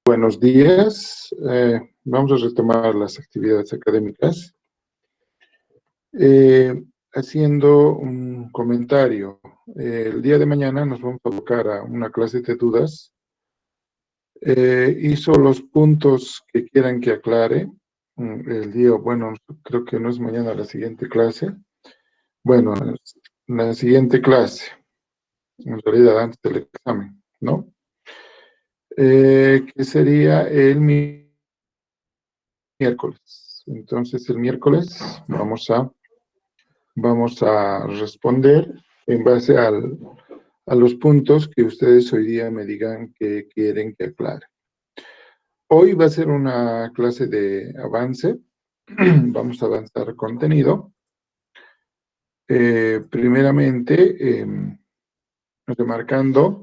Buenos días. Vamos a retomar las actividades académicas. Haciendo un comentario. El día de mañana nos vamos a abocar a una clase de dudas. Hizo los puntos que quieran que aclare. El día, bueno, creo que no es mañana la siguiente clase. Bueno, la siguiente clase, en realidad antes del examen, ¿no? Que sería el miércoles. Entonces, el miércoles vamos a responder en base a los puntos que ustedes hoy día me digan que quieren que aclare. Hoy va a ser una clase de avance. Vamos a avanzar contenido. Primeramente, remarcando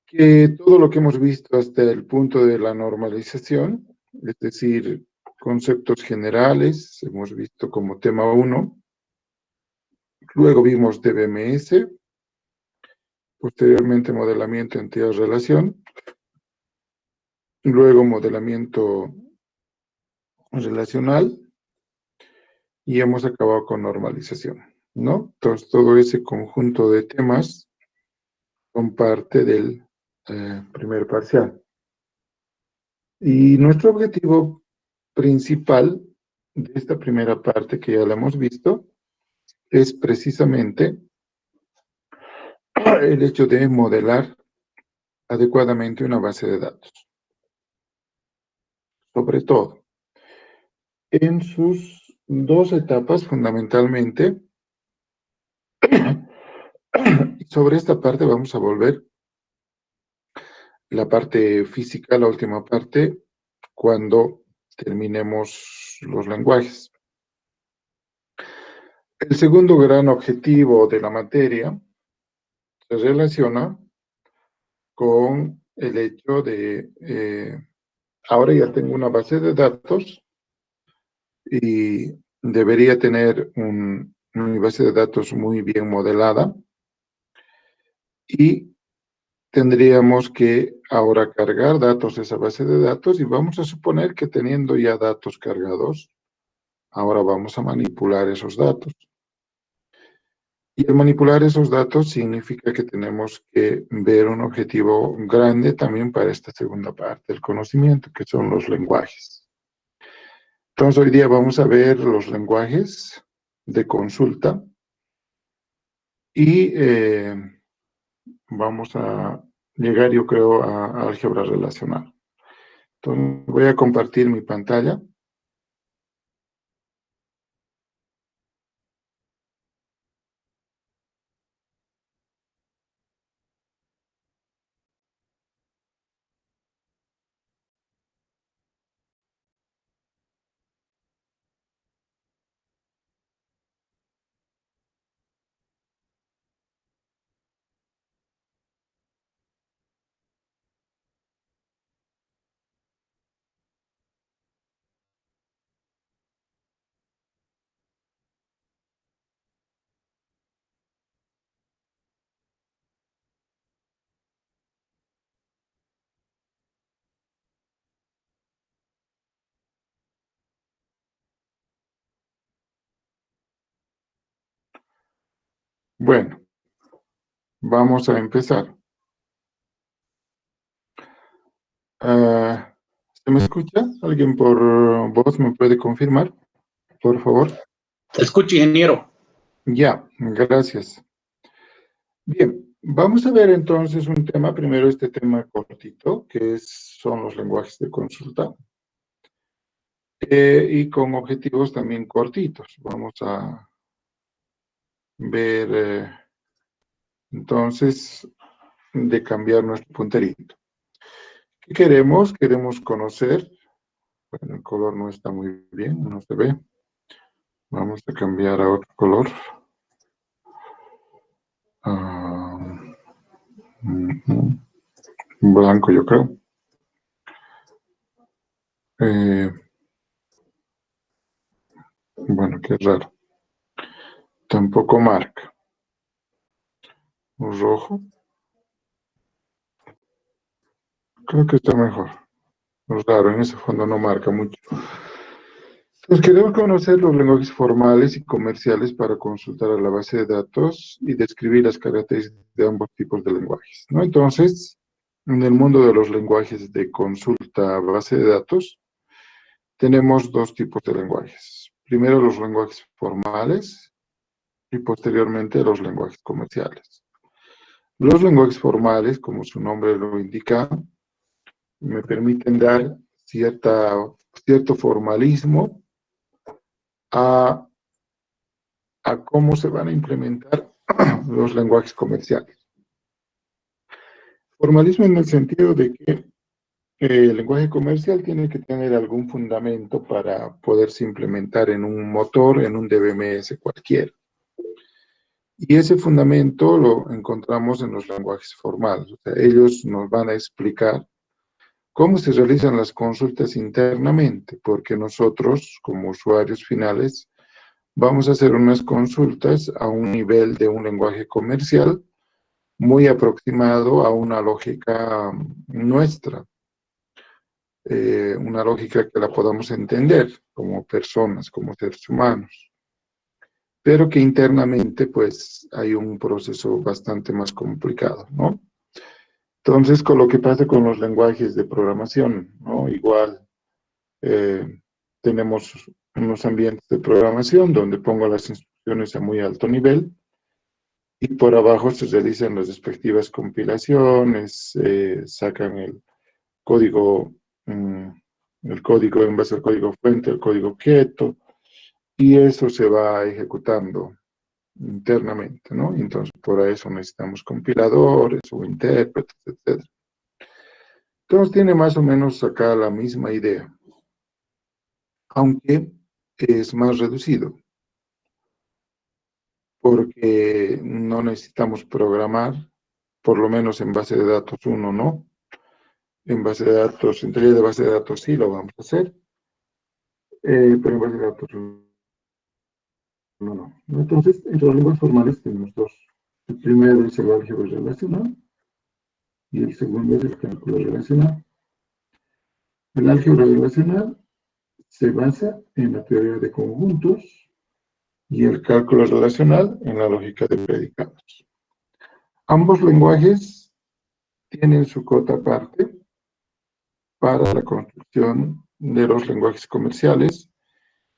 que todo lo que hemos visto hasta el punto de la normalización, es decir, conceptos generales, hemos visto como tema 1, luego vimos DBMS, posteriormente modelamiento entidad-relación, luego modelamiento relacional, y hemos acabado con normalización, ¿no? Entonces, todo ese conjunto de temas son parte del primer parcial. Y nuestro objetivo principal de esta primera parte, que ya la hemos visto, es precisamente el hecho de modelar adecuadamente una base de datos. Sobre todo, en sus dos etapas fundamentalmente. Sobre esta parte vamos a volver la parte física, la última parte, cuando terminemos los lenguajes. El segundo gran objetivo de la materia se relaciona con el hecho de, ahora ya tengo una base de datos y debería tener una base de datos muy bien modelada, y tendríamos que ahora cargar datos de esa base de datos, y vamos a suponer que teniendo ya datos cargados, ahora vamos a manipular esos datos. Y al manipular esos datos significa que tenemos que ver un objetivo grande también para esta segunda parte del conocimiento, que son los lenguajes. Entonces, hoy día vamos a ver los lenguajes de consulta y vamos a llegar, yo creo, a álgebra relacional. Entonces, voy a compartir mi pantalla. Bueno, vamos a empezar. ¿Se me escucha? ¿Alguien por voz me puede confirmar, por favor? Te escucho, ingeniero. Ya, gracias. Bien, vamos a ver entonces un tema, primero este tema cortito, que son los lenguajes de consulta, y con objetivos también cortitos. Vamos a ver, entonces, de cambiar nuestro punterito. ¿Qué queremos? Queremos conocer. Bueno, el color no está muy bien, no se ve. Vamos a cambiar a otro color. Blanco, yo creo. Bueno, qué raro. Tampoco marca. Rojo. Creo que está mejor. No, claro, en ese fondo no marca mucho. Entonces, queremos conocer los lenguajes formales y comerciales para consultar a la base de datos y describir las características de ambos tipos de lenguajes, ¿no? Entonces, en el mundo de los lenguajes de consulta a base de datos, tenemos dos tipos de lenguajes. Primero, los lenguajes formales y posteriormente los lenguajes comerciales. Los lenguajes formales, como su nombre lo indica, me permiten dar cierto formalismo a cómo se van a implementar los lenguajes comerciales. Formalismo en el sentido de que el lenguaje comercial tiene que tener algún fundamento para poderse implementar en un motor, en un DBMS cualquiera. Y ese fundamento lo encontramos en los lenguajes formales. O sea, ellos nos van a explicar cómo se realizan las consultas internamente, porque nosotros, como usuarios finales, vamos a hacer unas consultas a un nivel de un lenguaje comercial muy aproximado a una lógica nuestra, una lógica que la podamos entender como personas, como seres humanos, pero que internamente pues hay un proceso bastante más complicado, ¿no? Entonces, con lo que pasa con los lenguajes de programación, ¿no? Igual tenemos unos ambientes de programación donde pongo las instrucciones a muy alto nivel y por abajo se realizan las respectivas compilaciones, sacan código, mm, el código en base al código fuente, el código objeto, y eso se va ejecutando internamente, ¿no? Entonces, por eso necesitamos compiladores o intérpretes, etc. Entonces, tiene más o menos acá la misma idea, aunque es más reducido, porque no necesitamos programar, por lo menos en base de datos uno, ¿no? En base de datos, en teoría de base de datos sí lo vamos a hacer, pero en base de datos no. Entonces, entre los lenguajes formales tenemos dos. El primero es el álgebra relacional y el segundo es el cálculo relacional. El álgebra relacional se basa en la teoría de conjuntos y el cálculo relacional en la lógica de predicados. Ambos lenguajes tienen su cota aparte para la construcción de los lenguajes comerciales,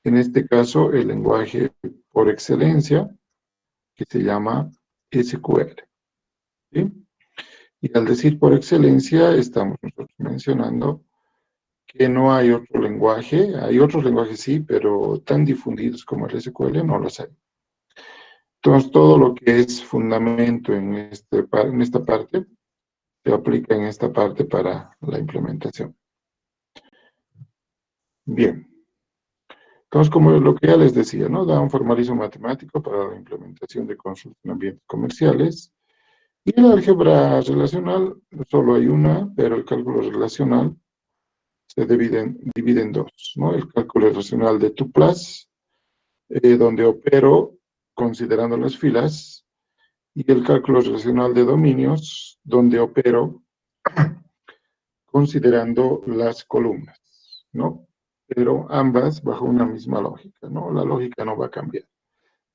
en este caso el lenguaje por excelencia, que se llama SQL. ¿Sí? Y al decir por excelencia, estamos nosotros mencionando que no hay otro lenguaje, hay otros lenguajes sí, pero tan difundidos como el SQL no los hay. Entonces, todo lo que es fundamento en esta parte, se aplica en esta parte para la implementación. Bien. Entonces, como lo que ya les decía, ¿no? Da un formalismo matemático para la implementación de consultas en ambientes comerciales. Y el álgebra relacional, solo hay una, pero el cálculo relacional se divide en dos, ¿no? El cálculo relacional de tuplas, donde opero considerando las filas, y el cálculo relacional de dominios, donde opero considerando las columnas, ¿no? Pero ambas bajo una misma lógica, ¿no? La lógica no va a cambiar.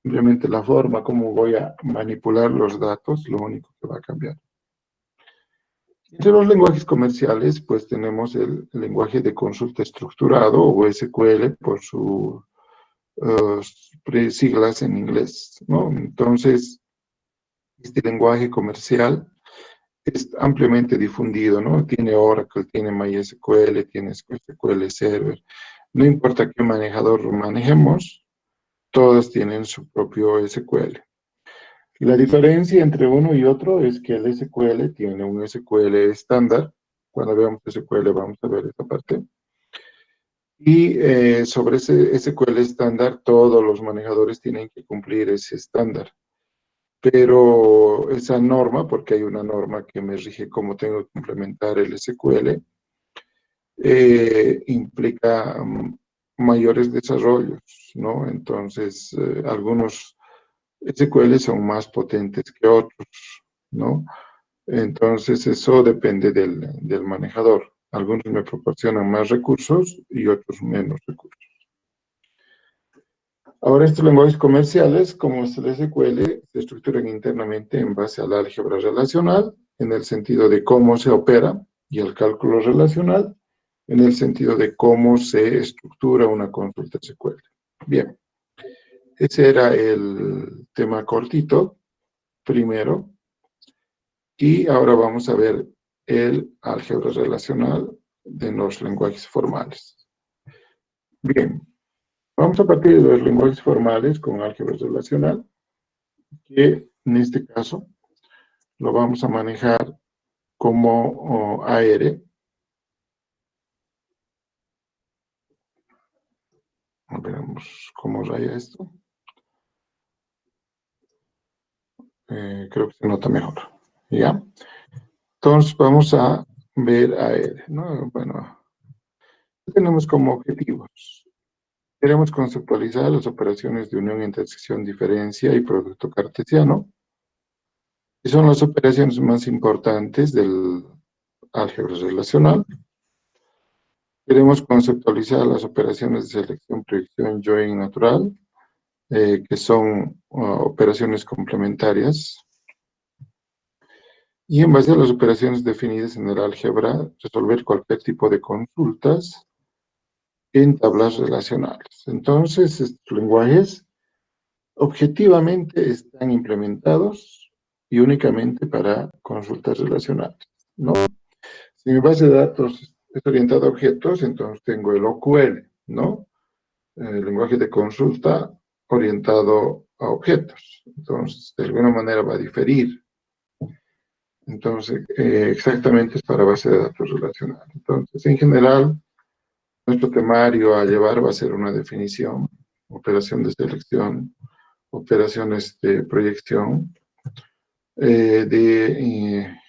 Simplemente la forma como voy a manipular los datos, lo único que va a cambiar. Entre los lenguajes comerciales, pues tenemos el lenguaje de consulta estructurado, o SQL, por sus siglas en inglés, ¿no? Entonces, este lenguaje comercial es ampliamente difundido, ¿no? Tiene Oracle, tiene MySQL, tiene SQL Server. No importa qué manejador lo manejemos, todas tienen su propio SQL. La diferencia entre uno y otro es que el SQL tiene un SQL estándar. Cuando veamos SQL vamos a ver esta parte. Y sobre ese SQL estándar, todos los manejadores tienen que cumplir ese estándar. Pero esa norma, porque hay una norma que me rige cómo tengo que implementar el SQL, implica mayores desarrollos, ¿no? Entonces, algunos SQL son más potentes que otros, ¿no? Entonces, eso depende del manejador. Algunos me proporcionan más recursos y otros menos recursos. Ahora, estos lenguajes comerciales, como es el SQL, se estructuran internamente en base al álgebra relacional, en el sentido de cómo se opera, y al cálculo relacional, en el sentido de cómo se estructura una consulta SQL. Bien, ese era el tema cortito, primero, y ahora vamos a ver el álgebra relacional de los lenguajes formales. Bien, vamos a partir de los lenguajes formales con álgebra relacional, que en este caso lo vamos a manejar como AR. Veremos cómo raya esto. Creo que se nota mejor. ¿Ya? Entonces vamos a ver AR, ¿no? Bueno, tenemos como objetivos. Queremos conceptualizar las operaciones de unión, intersección, diferencia y producto cartesiano, que son las operaciones más importantes del álgebra relacional. Queremos conceptualizar las operaciones de selección, proyección, join natural, que son operaciones complementarias. Y en base a las operaciones definidas en el álgebra, resolver cualquier tipo de consultas en tablas relacionales. Entonces, estos lenguajes objetivamente están implementados y únicamente para consultas relacionales, ¿no? Si mi base de datos es orientada a objetos, entonces tengo el OQL, ¿no? El lenguaje de consulta orientado a objetos. Entonces, de alguna manera va a diferir. Entonces, exactamente es para base de datos relacional. Entonces, en general, nuestro temario a llevar va a ser una definición, operación de selección, operaciones de proyección,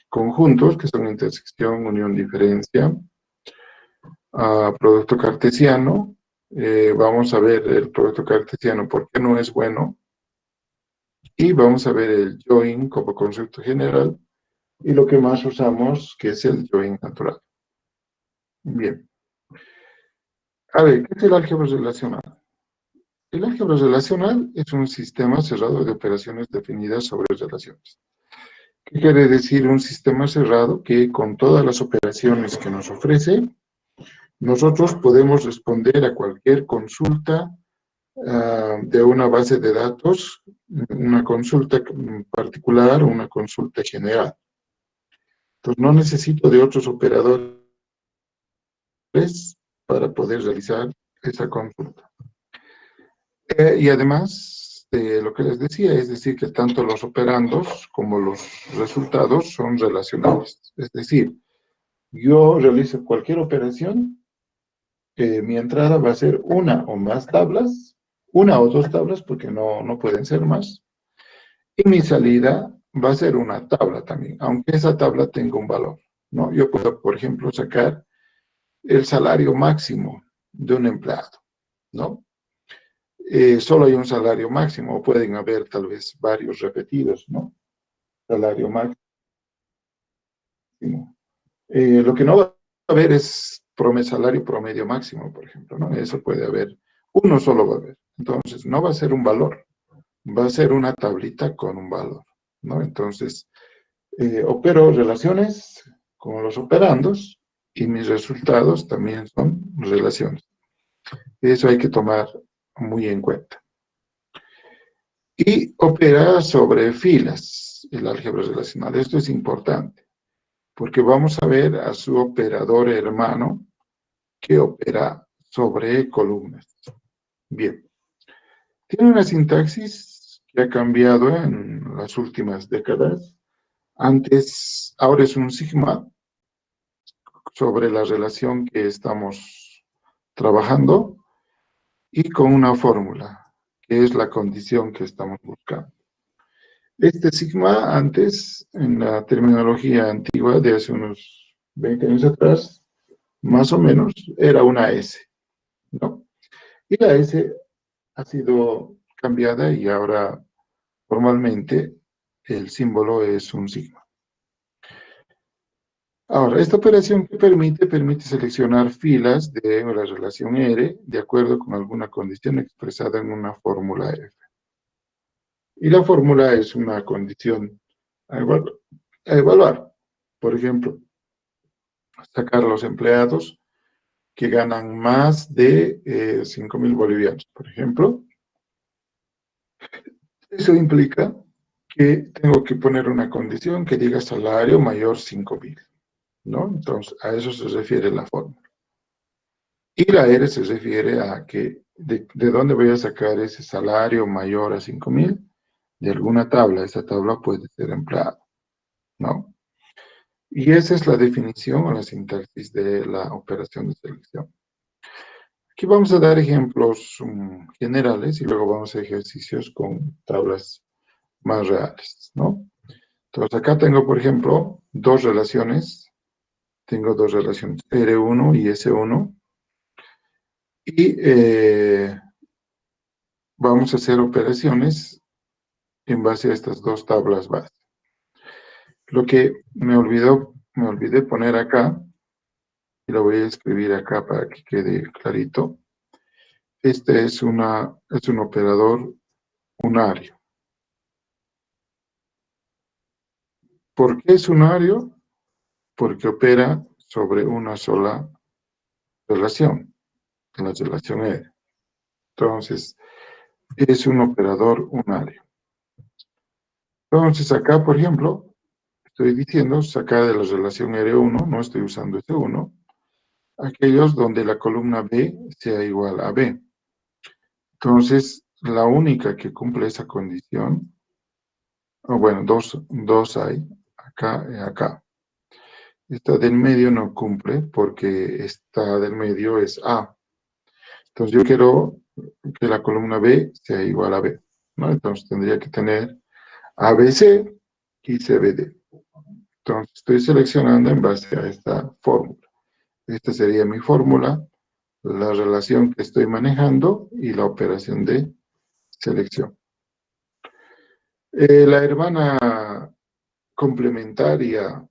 conjuntos, que son intersección, unión, diferencia, producto cartesiano. Vamos a ver el producto cartesiano, por qué no es bueno, y vamos a ver el join como concepto general, y lo que más usamos, que es el join natural. Bien. A ver, ¿qué es el álgebra relacional? El álgebra relacional es un sistema cerrado de operaciones definidas sobre relaciones. ¿Qué quiere decir un sistema cerrado? Que con todas las operaciones que nos ofrece, nosotros podemos responder a cualquier consulta de una base de datos, una consulta particular o una consulta general. Entonces, no necesito de otros operadores para poder realizar esa consulta. Y además de lo que les decía, es decir, que tanto los operandos como los resultados son relacionables. Es decir, yo realizo cualquier operación, mi entrada va a ser una o más tablas, una o dos tablas, porque no pueden ser más, y mi salida va a ser una tabla también, aunque esa tabla tenga un valor, ¿no? Yo puedo, por ejemplo, sacar el salario máximo de un empleado, ¿no? Solo hay un salario máximo, o pueden haber tal vez varios repetidos, ¿no? Salario máximo. Lo que no va a haber es salario promedio máximo, por ejemplo, ¿no? Eso puede haber, uno solo va a haber. Entonces, no va a ser un valor, va a ser una tablita con un valor, ¿no? Entonces, opero relaciones con los operandos y mis resultados también son relaciones. Eso hay que tomar muy en cuenta. Y opera sobre filas, el álgebra relacional. Esto es importante, porque vamos a ver a su operador hermano que opera sobre columnas. Bien. Tiene una sintaxis que ha cambiado en las últimas décadas. Antes, ahora es un sigma sobre la relación que estamos trabajando y con una fórmula, que es la condición que estamos buscando. Este sigma antes, en la terminología antigua de hace unos 20 años atrás, más o menos, era una S, ¿no? Y la S ha sido cambiada y ahora formalmente el símbolo es un sigma. Ahora, esta operación que permite seleccionar filas de la relación R de acuerdo con alguna condición expresada en una fórmula F. Y la fórmula es una condición a evaluar. Por ejemplo, sacar a los empleados que ganan más de 5.000 bolivianos, por ejemplo. Eso implica que tengo que poner una condición que diga salario mayor 5.000, ¿no? Entonces, a eso se refiere la fórmula. Y la R se refiere a que de dónde voy a sacar ese salario mayor a 5.000, de alguna tabla. Esa tabla puede ser empleado, ¿no? Y esa es la definición o la sintaxis de la operación de selección. Aquí vamos a dar ejemplos generales y luego vamos a ejercicios con tablas más reales, ¿no? Entonces acá tengo, por ejemplo, dos relaciones. Tengo dos relaciones, R1 y S1. Y vamos a hacer operaciones en base a estas dos tablas base. Lo que me olvidé poner acá, y lo voy a escribir acá para que quede clarito. Este es un operador unario. ¿Por qué es unario? Porque opera sobre una sola relación, la relación R. Entonces, es un operador unario. Entonces, acá, por ejemplo, estoy diciendo sacar de la relación R1, no estoy usando S1, aquellos donde la columna B sea igual a B. Entonces, la única que cumple esa condición, bueno, dos hay, acá y acá. Esta del medio no cumple porque esta del medio es A. Entonces, yo quiero que la columna B sea igual a B, ¿no? Entonces, tendría que tener ABC y CBD. Entonces, estoy seleccionando en base a esta fórmula. Esta sería mi fórmula, la relación que estoy manejando y la operación de selección. La hermana complementaria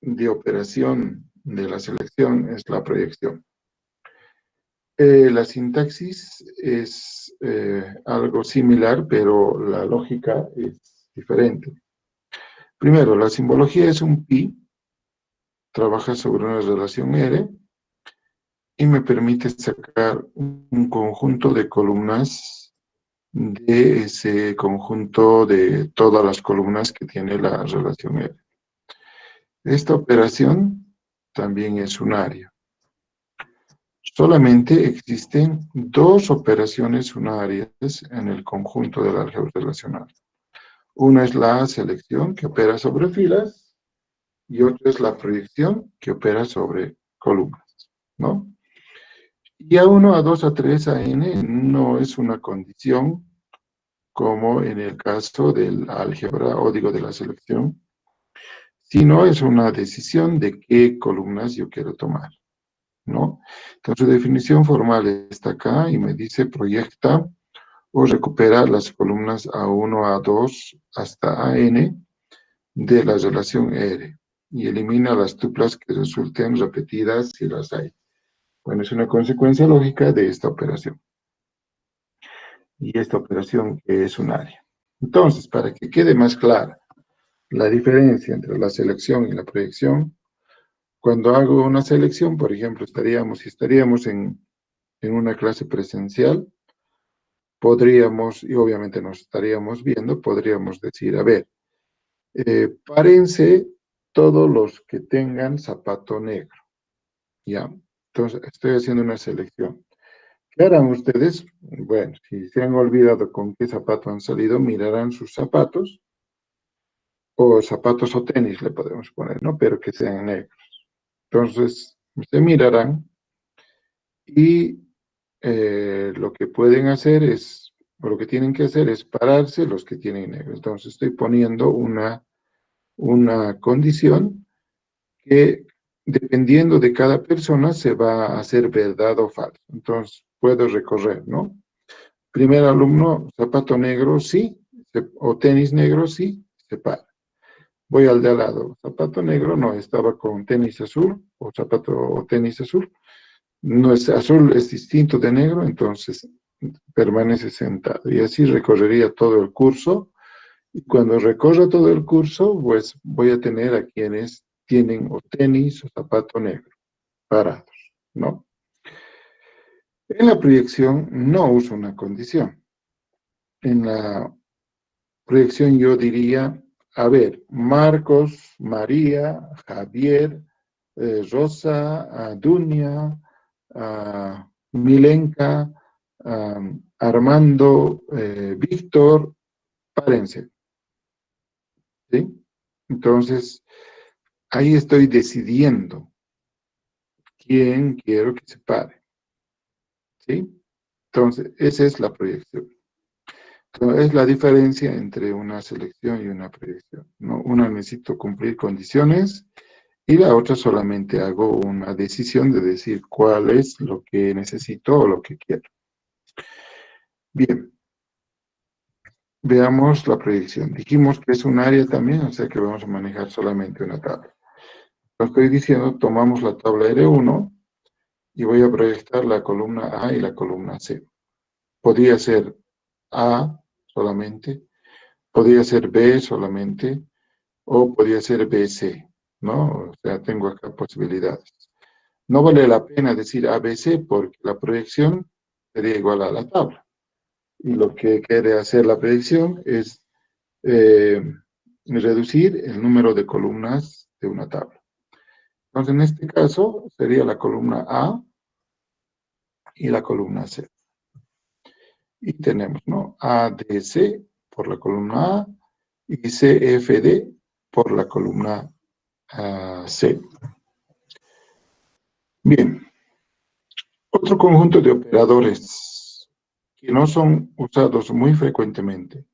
de operación de la selección es la proyección. La sintaxis es algo similar, pero la lógica es diferente. Primero, la simbología es un pi, trabaja sobre una relación R, y me permite sacar un conjunto de columnas de ese conjunto de todas las columnas que tiene la relación R. Esta operación también es unaria. Solamente existen dos operaciones unarias en el conjunto del álgebra relacional. Una es la selección, que opera sobre filas, y otra es la proyección, que opera sobre columnas, ¿no? Y A1, A2, A3, AN no es una condición como en el caso del álgebra, o digo de la selección, sino es una decisión de qué columnas yo quiero tomar, ¿no? Entonces, su definición formal está acá y me dice proyecta o recupera las columnas A1, A2 hasta AN de la relación R y elimina las tuplas que resulten repetidas si las hay. Bueno, es una consecuencia lógica de esta operación. Y esta operación es unaria. Entonces, para que quede más clara la diferencia entre la selección y la proyección, cuando hago una selección, por ejemplo, si estaríamos en una clase presencial, podríamos, y obviamente nos estaríamos viendo, podríamos decir, a ver, párense todos los que tengan zapato negro, ¿ya? Entonces, estoy haciendo una selección. ¿Qué harán ustedes? Bueno, si se han olvidado con qué zapato han salido, mirarán sus zapatos, o zapatos o tenis le podemos poner, ¿no? Pero que sean negros. Entonces, se mirarán y lo que pueden hacer es, o lo que tienen que hacer es pararse los que tienen negro. Entonces, estoy poniendo una condición que, dependiendo de cada persona, se va a hacer verdad o falso. Entonces, puedo recorrer, ¿no? Primer alumno, zapato negro, sí, o tenis negro, sí, se para. Voy al de al lado. Zapato negro, no, estaba con tenis azul, o zapato o tenis azul. No es azul, es distinto de negro, entonces permanece sentado. Y así recorrería todo el curso. Y cuando recorra todo el curso, pues voy a tener a quienes tienen o tenis o zapato negro parados, ¿no? En la proyección no uso una condición. En la proyección yo diría, a ver, Marcos, María, Javier, Rosa, Dunia, Milenka, Armando, Víctor, párense, ¿sí? Entonces, ahí estoy decidiendo quién quiero que se pare, ¿sí? Entonces, esa es la proyección. Entonces, es la diferencia entre una selección y una proyección, ¿no? Una necesito cumplir condiciones y la otra solamente hago una decisión de decir cuál es lo que necesito o lo que quiero. Bien, veamos la proyección. Dijimos que es un área también, o sea que vamos a manejar solamente una tabla. Lo estoy diciendo, tomamos la tabla R1 y voy a proyectar la columna A y la columna C. Podría ser A solamente, podría ser B solamente, o podría ser BC, ¿no? O sea, tengo acá posibilidades. No vale la pena decir ABC porque la proyección sería igual a la tabla. Y lo que quiere hacer la proyección es reducir el número de columnas de una tabla. Entonces, en este caso, sería la columna A y la columna C. Y tenemos, ¿no? ADC por la columna A y CFD por la columna C. Bien. Otro conjunto de operadores que no son usados muy frecuentemente,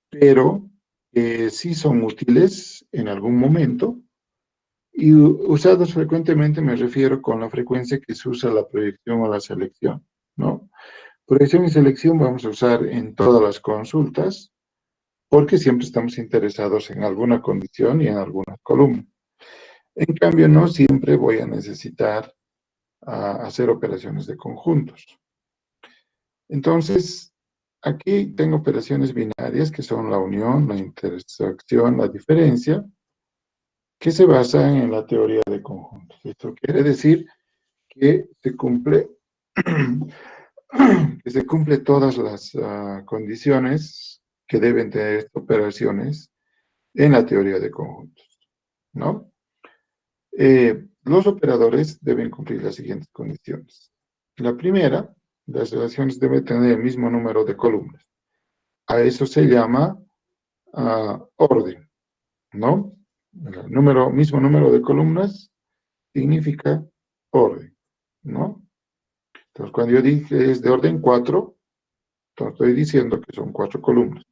pero que sí son útiles en algún momento, y usados frecuentemente me refiero con la frecuencia que se usa la proyección o la selección, ¿no? Proyección y selección vamos a usar en todas las consultas, porque siempre estamos interesados en alguna condición y en alguna columna. En cambio, no siempre voy a necesitar hacer operaciones de conjuntos. Entonces, aquí tengo operaciones binarias que son la unión, la intersección, la diferencia, que se basan en la teoría de conjuntos. Esto quiere decir que se cumple, que se cumple todas las condiciones que deben tener estas operaciones en la teoría de conjuntos, ¿no? Los operadores deben cumplir las siguientes condiciones. La primera, las relaciones deben tener el mismo número de columnas. A eso se llama orden, ¿no? El mismo número de columnas significa orden, ¿no? Entonces, cuando yo dije es de orden 4, entonces estoy diciendo que son 4 columnas.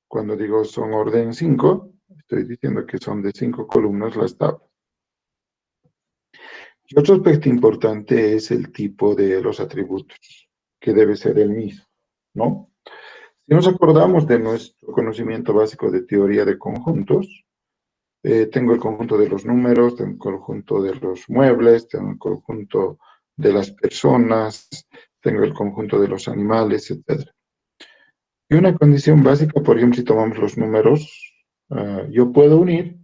Cuando digo son orden 5, estoy diciendo que son de 5 columnas las tablas. Y otro aspecto importante es el tipo de los atributos, que debe ser el mismo, ¿no? Si nos acordamos de nuestro conocimiento básico de teoría de conjuntos, tengo el conjunto de los números, tengo el conjunto de los muebles, tengo el conjunto de las personas, tengo el conjunto de los animales, etc. Y una condición básica, por ejemplo, si tomamos los números, yo puedo unir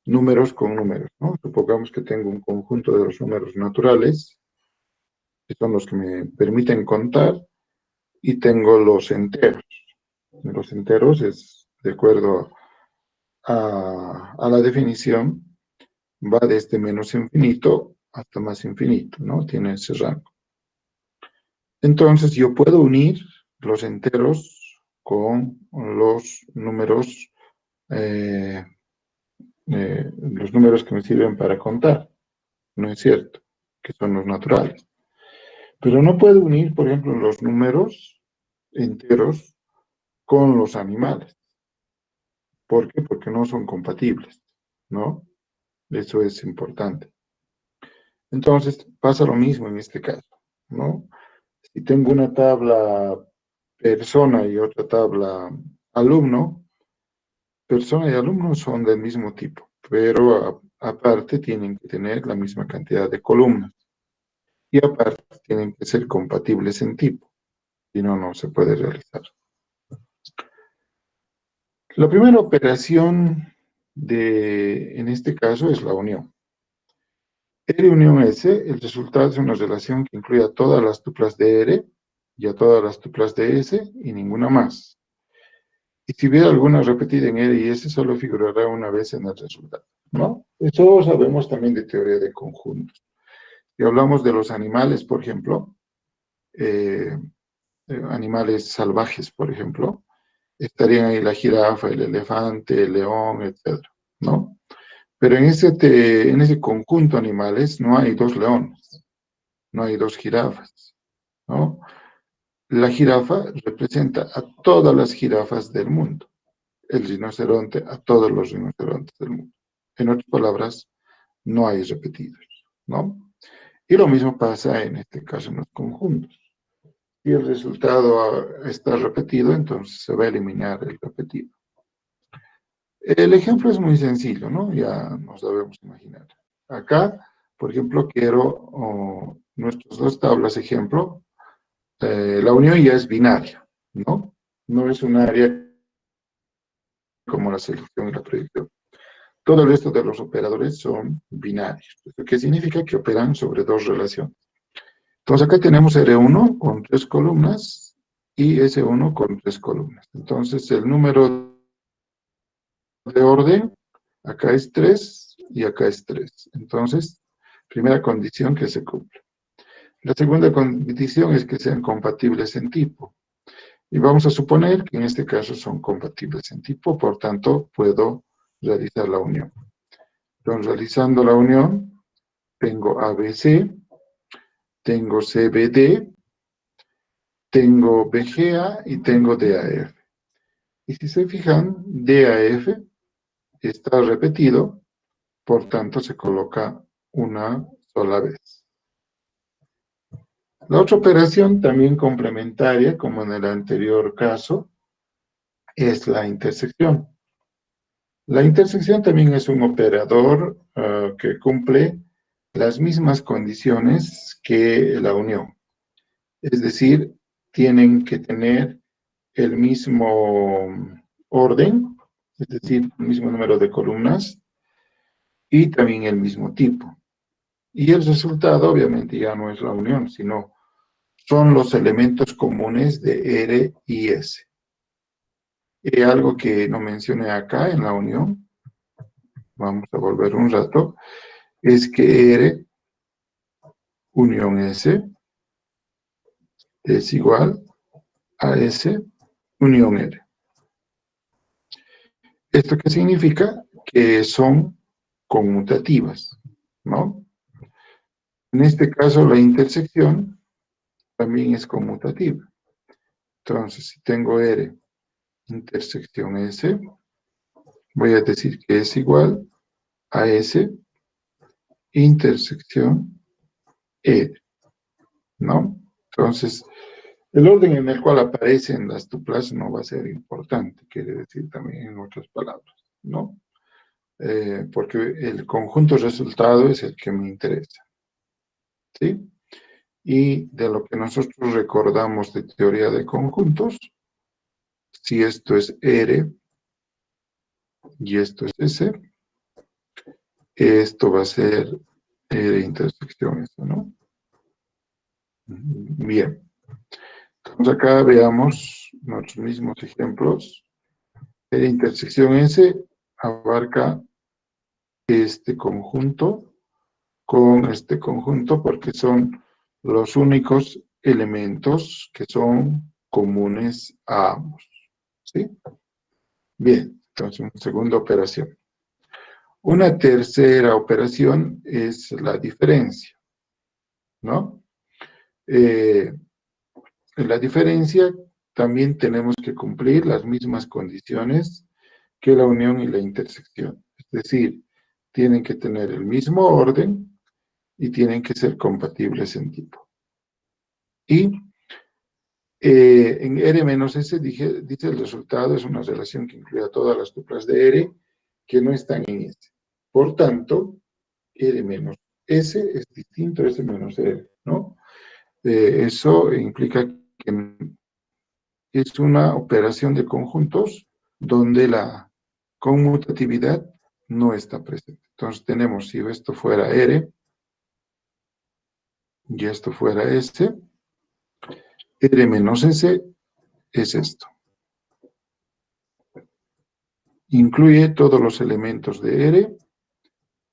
números con números, ¿no? Supongamos que tengo un conjunto de los números naturales, que son los que me permiten contar, y tengo los enteros. Los enteros es, de acuerdo a la definición, va desde menos infinito hasta más infinito, ¿no? Tiene ese rango. Entonces, yo puedo unir los enteros con los números que me sirven para contar, ¿no es cierto? Que son los naturales. Pero no puedo unir, por ejemplo, los números enteros con los animales. ¿Por qué? Porque no son compatibles, ¿no? Eso es importante. Entonces, pasa lo mismo en este caso, ¿no? Si tengo una tabla persona y otra tabla alumno, persona y alumno son del mismo tipo, pero aparte tienen que tener la misma cantidad de columnas. Y aparte tienen que ser compatibles en tipo, si no, no se puede realizar. La primera operación en este caso es la unión. R unión S, el resultado es una relación que incluye a todas las tuplas de R y a todas las tuplas de S y ninguna más. Y si hubiera alguna repetida en R y S, solo figurará una vez en el resultado, ¿no? Eso sabemos también de teoría de conjuntos. Si hablamos de los animales, por ejemplo, animales salvajes, por ejemplo, estarían ahí la jirafa, el elefante, el león, etc., ¿no? Pero en ese conjunto de animales no hay dos leones, no hay dos jirafas, ¿no? La jirafa representa a todas las jirafas del mundo, el rinoceronte a todos los rinocerontes del mundo. En otras palabras, no hay repetidos, ¿no? Y lo mismo pasa en este caso en los conjuntos. Si el resultado está repetido, entonces se va a eliminar el repetido. El ejemplo es muy sencillo, ¿no? Ya nos debemos imaginar. Acá, por ejemplo, quiero nuestras dos tablas ejemplo. La unión ya es binaria, ¿no? No es un área como la selección y la predicción. Todo el resto de los operadores son binarios, lo que significa que operan sobre dos relaciones. Entonces acá tenemos R1 con 3 columnas y S1 con 3 columnas. Entonces el número de orden acá es 3 y acá es 3. Entonces, primera condición que se cumple. La segunda condición es que sean compatibles en tipo. Y vamos a suponer que en este caso son compatibles en tipo, por tanto, puedo realizar la unión. Entonces, realizando la unión, tengo ABC, tengo CBD, tengo BGA y tengo DAF. Y si se fijan, DAF está repetido, por tanto, se coloca una sola vez. La otra operación, también complementaria, como en el anterior caso, es la intersección. La intersección también es un operador que cumple las mismas condiciones que la unión. Es decir, tienen que tener el mismo orden, es decir, el mismo número de columnas y también el mismo tipo. Y el resultado obviamente ya no es la unión, sino son los elementos comunes de R y S. Algo que no mencioné acá en la unión, vamos a volver un rato, es que R unión S es igual a S unión R. ¿Esto qué significa? Que son conmutativas, ¿no? En este caso la intersección también es conmutativa. Entonces, si tengo R intersección S, voy a decir que es igual a S intersección R, ¿no? Entonces, el orden en el cual aparecen las tuplas no va a ser importante, quiere decir también en otras palabras, ¿no? Porque el conjunto resultado es el que me interesa, ¿sí? Y de lo que nosotros recordamos de teoría de conjuntos, si esto es R y esto es S, esto va a ser R intersección S, ¿no? Bien. Entonces acá veamos nuestros mismos ejemplos. R intersección S abarca este conjunto con este conjunto porque son los únicos elementos que son comunes a ambos, ¿sí? Bien, entonces una segunda operación. Una tercera operación es la diferencia, ¿no? En la diferencia también tenemos que cumplir las mismas condiciones que la unión y la intersección. Es decir, tienen que tener el mismo orden y tienen que ser compatibles en tipo. Y En R menos S, dice el resultado es una relación que incluye a todas las tuplas de R que no están en S. Por tanto, R menos S es distinto a S menos R, ¿no? Eso implica que es una operación de conjuntos donde la conmutatividad no está presente. Entonces tenemos, si esto fuera R y esto fuera S, R menos S es esto. Incluye todos los elementos de R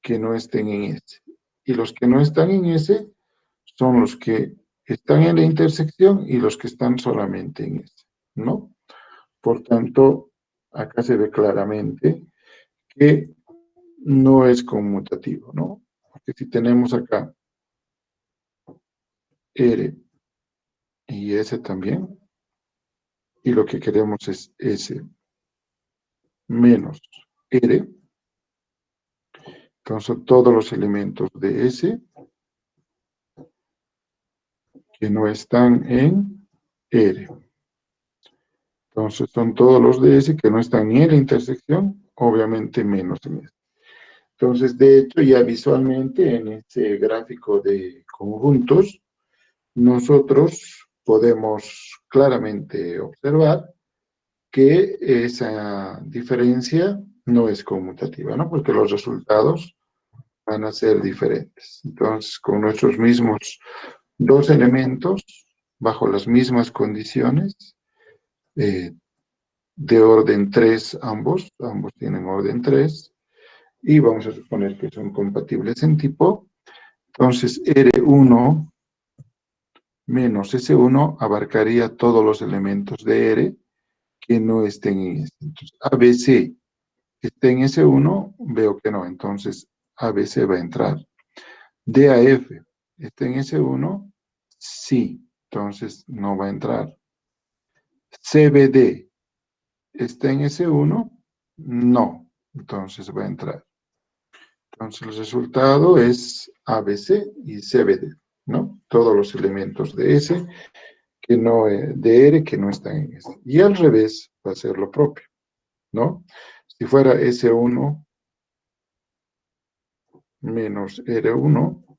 que no estén en S. Y los que no están en S son los que están en la intersección y los que están solamente en S, ¿no? Por tanto, acá se ve claramente que no es conmutativo, ¿no? Porque si tenemos acá R y S también, y lo que queremos es S menos R, entonces todos los elementos de S que no están en R. Entonces son todos los de S que no están ni en la intersección, obviamente menos en S. Entonces, de hecho, ya visualmente en ese gráfico de conjuntos, nosotros podemos claramente observar que esa diferencia no es conmutativa, ¿no? Porque los resultados van a ser diferentes. Entonces, con nuestros mismos dos elementos, bajo las mismas condiciones, de orden 3 ambos tienen orden 3, y vamos a suponer que son compatibles en tipo. Entonces, R1 menos S1 abarcaría todos los elementos de R que no estén en S. Entonces, ABC está en S1, veo que no, entonces ABC va a entrar. DAF está en S1, sí, entonces no va a entrar. CBD está en S1, no, entonces va a entrar. Entonces el resultado es ABC y CBD, ¿no? Todos los elementos de S, que no, de R que no están en S. Y al revés va a ser lo propio, ¿no? Si fuera S1 menos R1,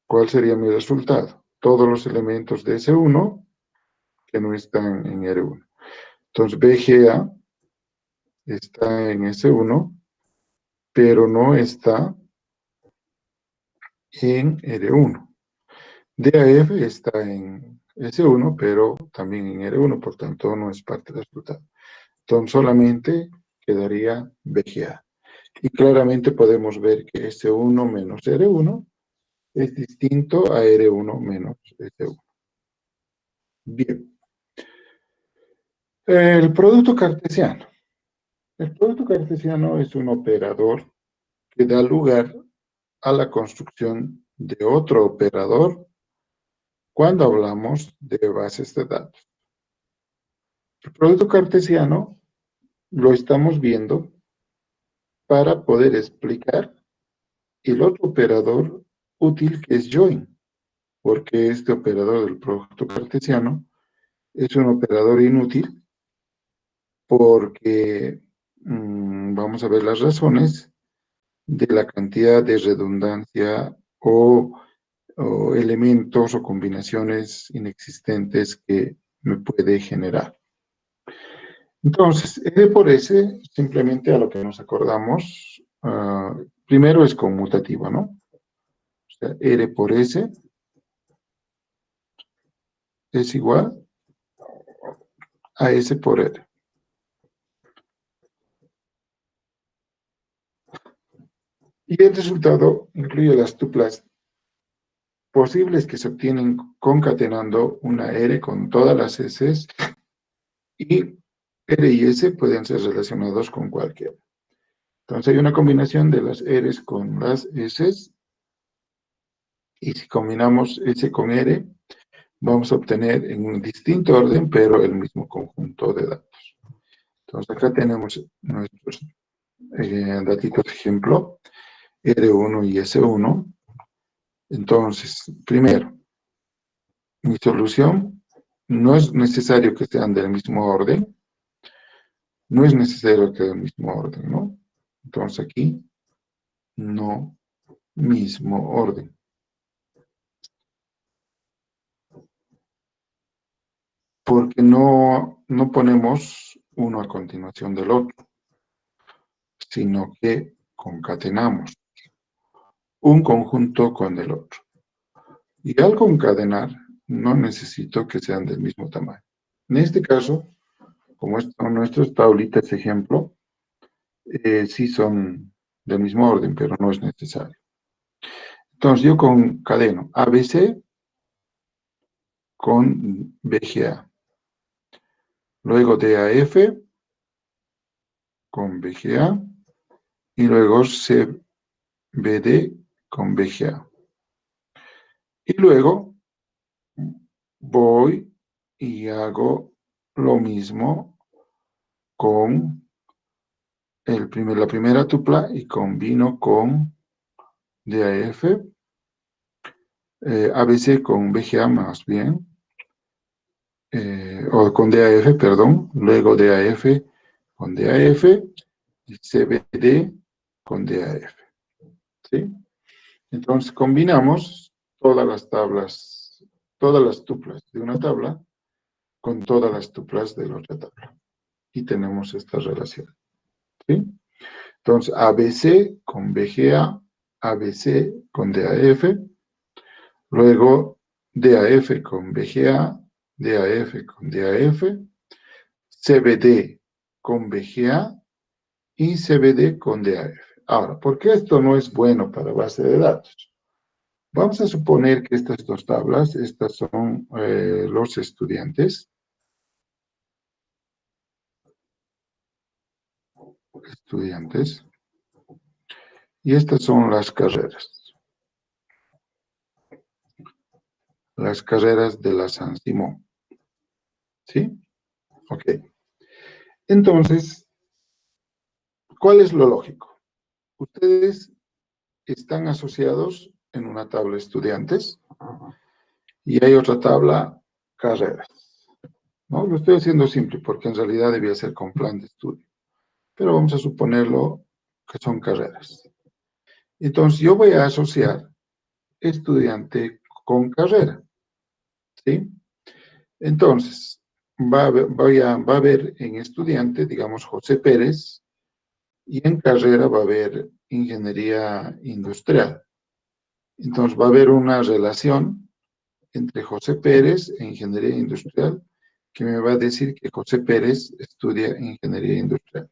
¿cuál sería mi resultado? Todos los elementos de S1 que no están en R1. Entonces BGA está en S1, pero no está en R1. DAF está en S1, pero también en R1, por tanto no es parte del resultado. Entonces solamente quedaría BGA. Y claramente podemos ver que S1 menos R1 es distinto a R1 menos S1. Bien. El producto cartesiano. El producto cartesiano es un operador que da lugar a la construcción de otro operador cuando hablamos de bases de datos. El producto cartesiano lo estamos viendo para poder explicar el otro operador útil que es join, porque este operador del producto cartesiano es un operador inútil porque vamos a ver las razones de la cantidad de redundancia o elementos o combinaciones inexistentes que me puede generar. Entonces, R por S, simplemente a lo que nos acordamos, primero es conmutativo, ¿no? O sea, R por S es igual a S por R. Y el resultado incluye las tuplas posibles que se obtienen concatenando una R con todas las S, y R y S pueden ser relacionados con cualquiera. Entonces hay una combinación de las R's con las S, y si combinamos S con R, vamos a obtener en un distinto orden, pero el mismo conjunto de datos. Entonces acá tenemos nuestros datitos ejemplo, R1 y S1. Entonces, primero, Mi solución no es necesario que sean del mismo orden. No es necesario que sean del mismo orden, ¿no? Entonces aquí, no mismo orden. Porque no ponemos uno a continuación del otro, sino que concatenamos un conjunto con el otro. Y al concatenar, no necesito que sean del mismo tamaño. En este caso, como son nuestros taulitas ejemplo, sí son del mismo orden, pero no es necesario. Entonces yo concadeno ABC con BGA. Luego DAF con BGA. Y luego CBD con BGA. Y luego voy y hago lo mismo con la primera tupla y combino con DAF, ABC con BGA más bien, o con DAF, perdón, luego DAF con DAF y CBD con DAF. ¿Sí? Entonces combinamos todas las tablas, todas las tuplas de una tabla con todas las tuplas de la otra tabla. Y tenemos esta relación. ¿Sí? Entonces, ABC con BGA, ABC con DAF, luego DAF con BGA, DAF con DAF, CBD con BGA y CBD con DAF. Ahora, ¿por qué esto no es bueno para base de datos? Vamos a suponer que estas dos tablas, estas son los estudiantes. Y estas son las carreras. Las carreras de la San Simón. ¿Sí? Ok. Entonces, ¿cuál es lo lógico? Ustedes están asociados en una tabla estudiantes y hay otra tabla carreras. ¿No? Lo estoy haciendo simple porque en realidad debía ser con plan de estudio. Pero vamos a suponerlo que son carreras. Entonces, yo voy a asociar estudiante con carrera. ¿Sí? Entonces, va a haber en estudiante, digamos, José Pérez, y en carrera va a haber ingeniería industrial. Entonces, va a haber una relación entre José Pérez e ingeniería industrial que me va a decir que José Pérez estudia ingeniería industrial.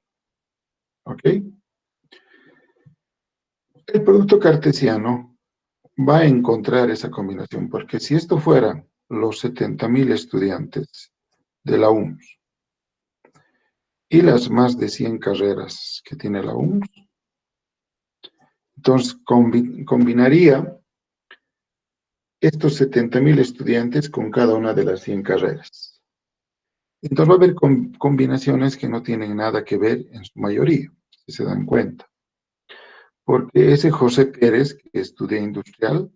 ¿Ok? El producto cartesiano va a encontrar esa combinación, porque si esto fueran los 70.000 estudiantes de la UMS y las más de 100 carreras que tiene la UMS, entonces combinaría estos 70.000 estudiantes con cada una de las 100 carreras. Entonces va a haber combinaciones que no tienen nada que ver en su mayoría, si se dan cuenta. Porque ese José Pérez, que estudia industrial,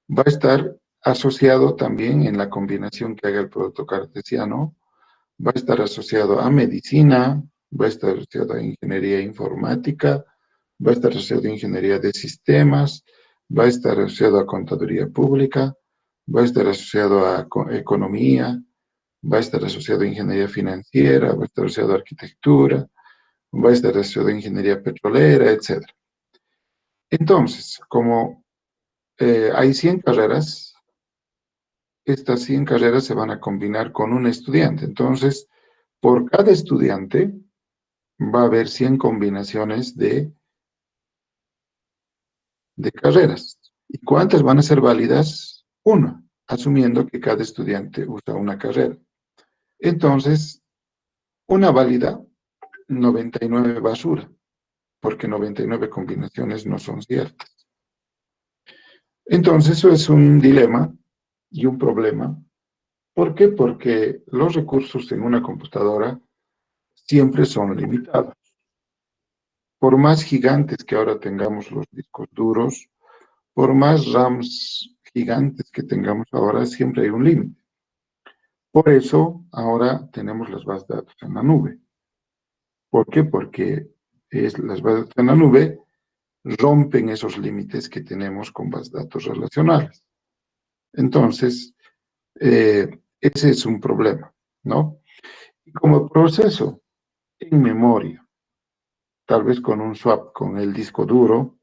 va a estar asociado también en la combinación que haga el producto cartesiano, va a estar asociado a medicina, va a estar asociado a ingeniería informática, va a estar asociado a ingeniería de sistemas, va a estar asociado a contaduría pública, va a estar asociado a economía, va a estar asociado a ingeniería financiera, va a estar asociado a arquitectura, va a estar asociado a ingeniería petrolera, etc. Entonces, como hay 100 carreras, estas 100 carreras se van a combinar con un estudiante. Entonces, por cada estudiante va a haber 100 combinaciones de carreras. ¿Y cuántas van a ser válidas? Una, asumiendo que cada estudiante usa una carrera. Entonces, una válida, 99 basura, porque 99 combinaciones no son ciertas. Entonces, eso es un dilema y un problema. ¿Por qué? Porque los recursos en una computadora siempre son limitados. Por más gigantes que ahora tengamos los discos duros, por más RAMs gigantes que tengamos ahora, siempre hay un límite. Por eso, ahora tenemos las bases de datos en la nube. ¿Por qué? Porque las bases de datos en la nube rompen esos límites que tenemos con bases de datos relacionales. Entonces, ese es un problema, ¿no? Y como proceso en memoria, tal vez con un swap con el disco duro,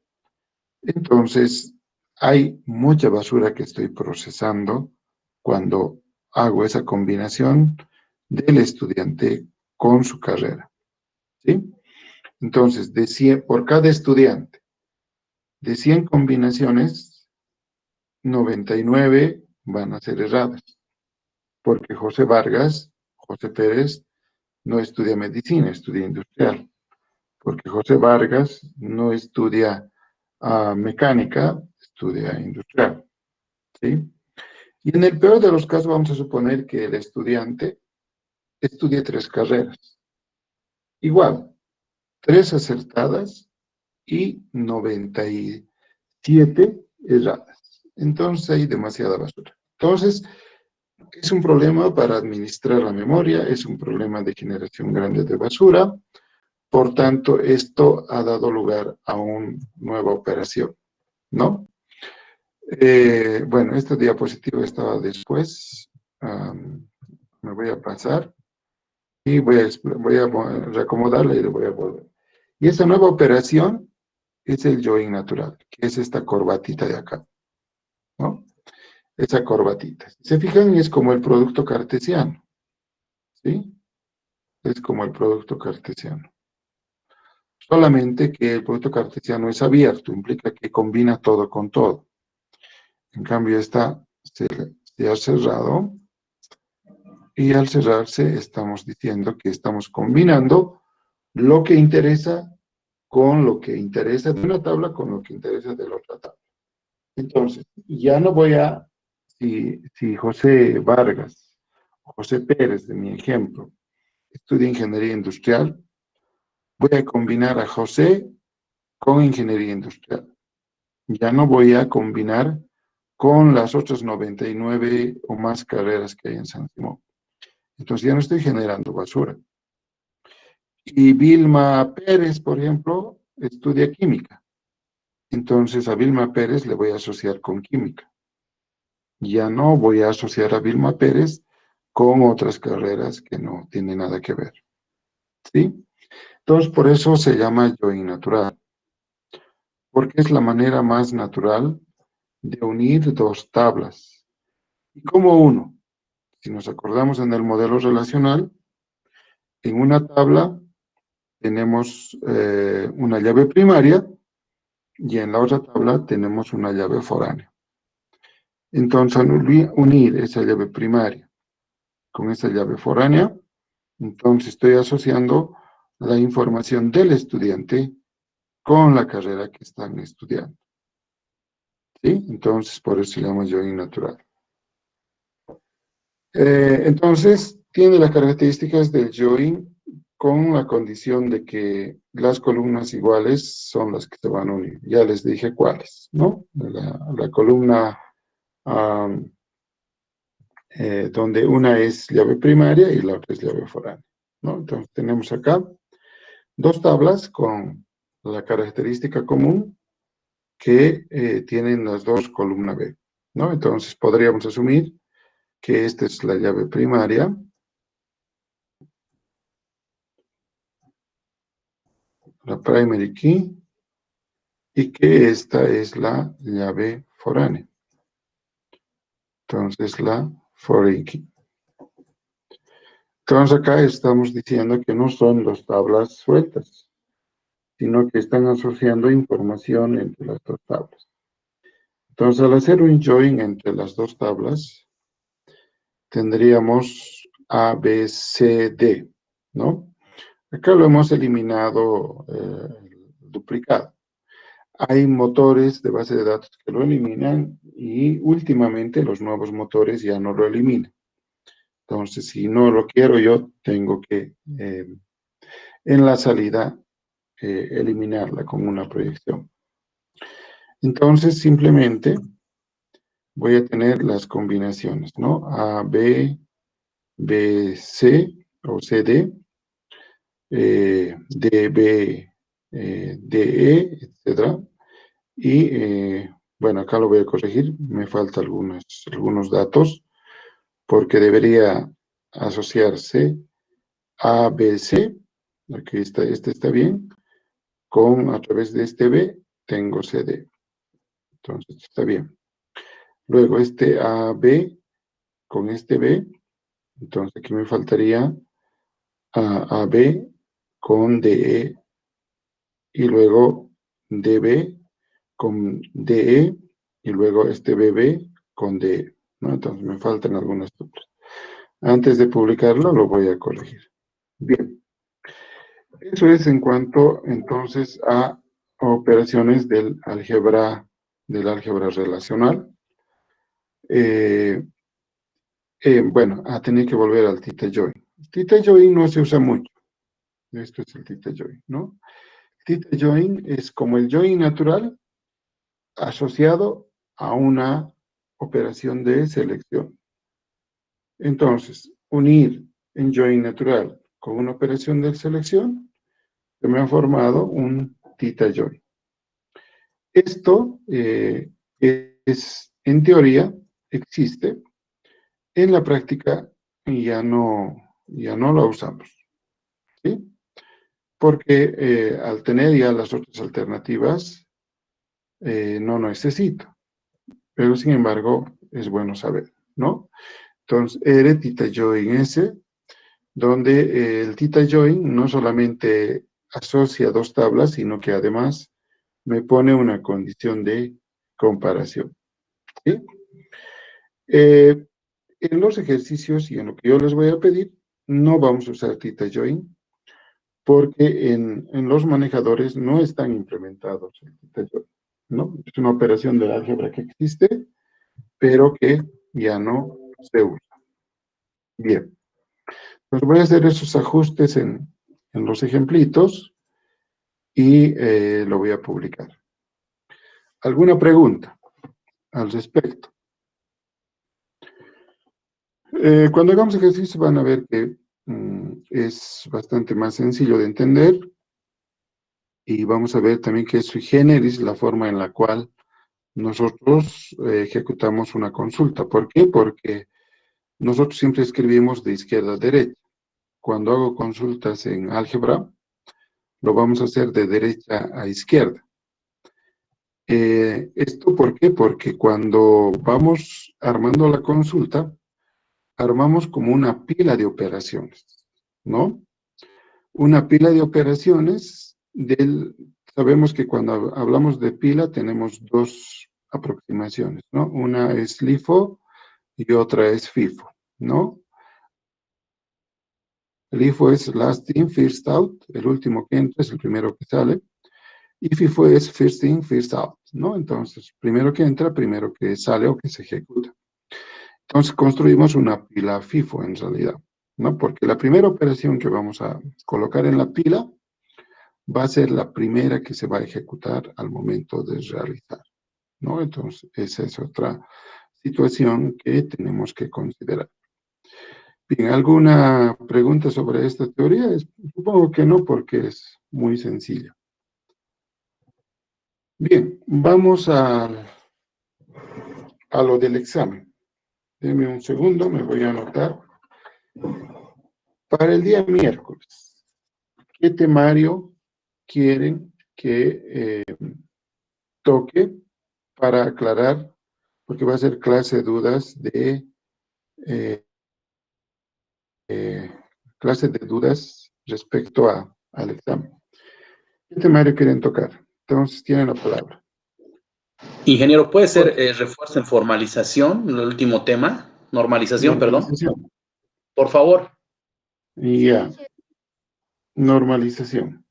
entonces hay mucha basura que estoy procesando cuando hago esa combinación del estudiante con su carrera, ¿sí? Entonces, por cada estudiante, de 100 combinaciones, 99 van a ser erradas, porque José Pérez, no estudia medicina, estudia industrial, porque José Vargas no estudia mecánica, estudia industrial, ¿sí? Y en el peor de los casos vamos a suponer que el estudiante estudie 3 carreras. Igual, 3 acertadas y 97 erradas. Entonces hay demasiada basura. Entonces, es un problema para administrar la memoria, es un problema de generación grande de basura. Por tanto, esto ha dado lugar a una nueva operación, ¿no? Bueno, esta diapositiva estaba después. Me voy a pasar y voy a reacomodarla y le voy a volver. Y esta nueva operación es el join natural, que es esta corbatita de acá, ¿no? Esa corbatita. Si se fijan, es como el producto cartesiano, ¿sí? Es como el producto cartesiano. Solamente que el producto cartesiano es abierto, implica que combina todo con todo. En cambio, esta se ha cerrado y al cerrarse estamos diciendo que estamos combinando lo que interesa con lo que interesa de una tabla con lo que interesa de la otra tabla. Entonces, ya no voy a, si José Vargas, José Pérez, de mi ejemplo, estudia ingeniería industrial, voy a combinar a José con ingeniería industrial. Ya no voy a combinar con las otras 99 o más carreras que hay en San Simón. Entonces ya no estoy generando basura. Y Vilma Pérez, por ejemplo, estudia química. Entonces a Vilma Pérez le voy a asociar con química. Ya no voy a asociar a Vilma Pérez con otras carreras que no tienen nada que ver. ¿Sí? Entonces por eso se llama join natural. Porque es la manera más natural de unir 2 tablas. ¿Y cómo uno? Si nos acordamos en el modelo relacional, en una tabla tenemos una llave primaria y en la otra tabla tenemos una llave foránea. Entonces, al unir esa llave primaria con esa llave foránea, entonces estoy asociando la información del estudiante con la carrera que están estudiando. ¿Sí? Entonces, por eso se llama join natural. Entonces, tiene las características del join con la condición de que las columnas iguales son las que se van a unir. Ya les dije cuáles, ¿no? La columna donde una es llave primaria y la otra es llave foránea, ¿no? Entonces, tenemos acá 2 tablas con la característica común que tienen las 2 columna B, ¿no? Entonces, podríamos asumir que esta es la llave primaria, la primary key, y que esta es la llave foránea. Entonces, la foreign key. Entonces, acá estamos diciendo que no son 2 tablas sueltas, sino que están asociando información entre las 2 tablas. Entonces, al hacer un join entre las 2 tablas, tendríamos A, B, C, D, ¿no? Acá lo hemos eliminado el duplicado. Hay motores de base de datos que lo eliminan y últimamente los nuevos motores ya no lo eliminan. Entonces, si no lo quiero yo, tengo que en la salida eliminarla con una proyección. Entonces, simplemente voy a tener las combinaciones, ¿no? A, B, B, C o CD, D, B, D, E, etcétera. Y, bueno, acá lo voy a corregir, me faltan algunos datos, porque debería asociarse A, B, C, aquí está, este está bien, a través de este B, tengo CD. Entonces, está bien. Luego, este AB con este B, entonces aquí me faltaría AB con DE y luego DB con DE y luego este BB con DE, ¿no? Entonces me faltan algunas tuplas. Antes de publicarlo lo voy a corregir. Bien, eso es en cuanto entonces a operaciones del álgebra relacional. Bueno, tenía que volver al theta join. Theta join no se usa mucho. Esto es el theta join, ¿no? Theta join es como el join natural asociado a una operación de selección. Entonces, unir en join natural con una operación de selección, se me ha formado un theta join. Esto en teoría, existe. En la práctica ya no la usamos, ¿sí? Porque al tener ya las otras alternativas, no necesito. Pero sin embargo, es bueno saber, ¿no? Entonces, R theta join S, donde el theta join no solamente asocia dos tablas, sino que además me pone una condición de comparación, ¿sí? En los ejercicios y en lo que yo les voy a pedir, no vamos a usar theta join, porque en los manejadores no están implementados el theta join, ¿no? Es una operación de álgebra que existe, pero que ya no se usa. Bien, pues voy a hacer esos ajustes en los ejemplitos y lo voy a publicar. ¿Alguna pregunta al respecto? Cuando hagamos ejercicio van a ver que es bastante más sencillo de entender y vamos a ver también que es sui generis la forma en la cual nosotros ejecutamos una consulta. ¿Por qué? Porque nosotros siempre escribimos de izquierda a derecha. Cuando hago consultas en álgebra, lo vamos a hacer de derecha a izquierda. ¿Esto por qué? Porque cuando vamos armando la consulta, armamos como una pila de operaciones, ¿no? Una pila de operaciones sabemos que cuando hablamos de pila tenemos dos aproximaciones, ¿no? Una es LIFO y otra es FIFO, ¿no? LIFO es last in, first out, el último que entra es el primero que sale, y FIFO es first in, first out, ¿no? Entonces, primero que entra, primero que sale o que se ejecuta. Entonces, construimos una pila FIFO en realidad, ¿no? Porque la primera operación que vamos a colocar en la pila va a ser la primera que se va a ejecutar al momento de realizar, ¿no? Entonces, esa es otra situación que tenemos que considerar. Bien, ¿alguna pregunta sobre esta teoría? Supongo que no, porque es muy sencilla. Bien, vamos a lo del examen. Denme un segundo, me voy a anotar. Para el día miércoles, ¿qué temario quieren que toque para aclarar? Porque va a ser clase de dudas eh, respecto al examen. ¿Qué temario quieren tocar? Entonces tienen la palabra. Ingeniero, ¿puede ser refuerzo en formalización, el último tema? Normalización, perdón. Por favor. Ya. Normalización.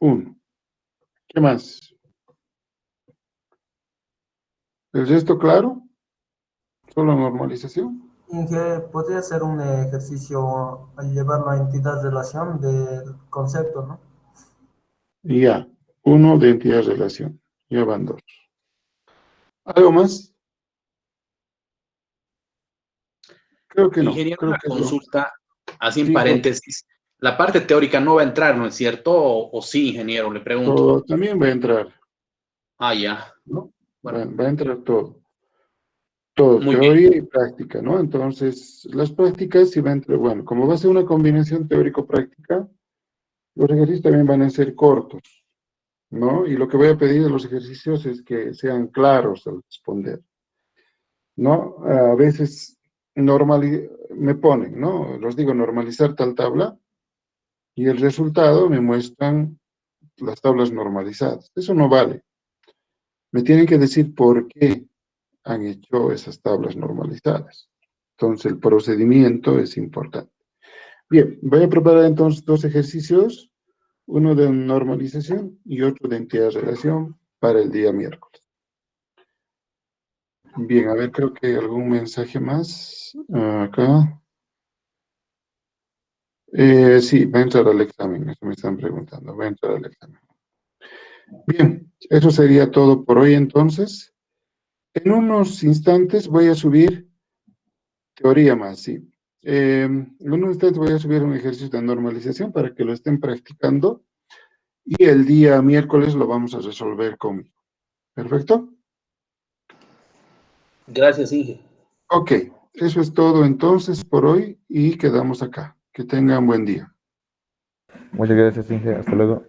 1. ¿Qué más? ¿El resto claro? ¿Solo normalización? Inge, podría ser un ejercicio al llevarlo a entidad-relación del concepto, ¿no? Ya. 1 de entidad-relación. Ya van 2. ¿Algo más? Creo que no. Ingeniero, Creo una que consulta, así en sí, paréntesis. La parte teórica no va a entrar, ¿no es cierto? ¿O sí, ingeniero? Le pregunto. todo también va a entrar, Ah, ya. ¿no? Bueno, Va a entrar todo. Todo, muy bien. teoría y práctica, ¿no? Entonces, las prácticas sí va a entrar, bueno, como va a ser una combinación teórico-práctica, los ejercicios también van a ser cortos, ¿no? Y lo que voy a pedir de los ejercicios es que sean claros al responder, ¿no? A veces me ponen, ¿no? Los digo, normalizar tal tabla, y el resultado me muestran las tablas normalizadas. Eso no vale. Me tienen que decir por qué han hecho esas tablas normalizadas. Entonces, el procedimiento es importante. Bien, voy a preparar entonces dos ejercicios, uno de normalización y otro de entidad-relación para el día miércoles. Bien, a ver, creo que algún mensaje más. Acá. Sí, va a entrar al examen, eso me están preguntando, va a entrar al examen. Bien, eso sería todo por hoy entonces. En unos instantes voy a subir teoría más, sí. En unos instantes voy a subir un ejercicio de normalización para que lo estén practicando y el día miércoles lo vamos a resolver conmigo. ¿Perfecto? Gracias, Inge. Ok, eso es todo entonces por hoy y quedamos acá. Que tengan buen día. Muchas gracias, Inge. Hasta luego.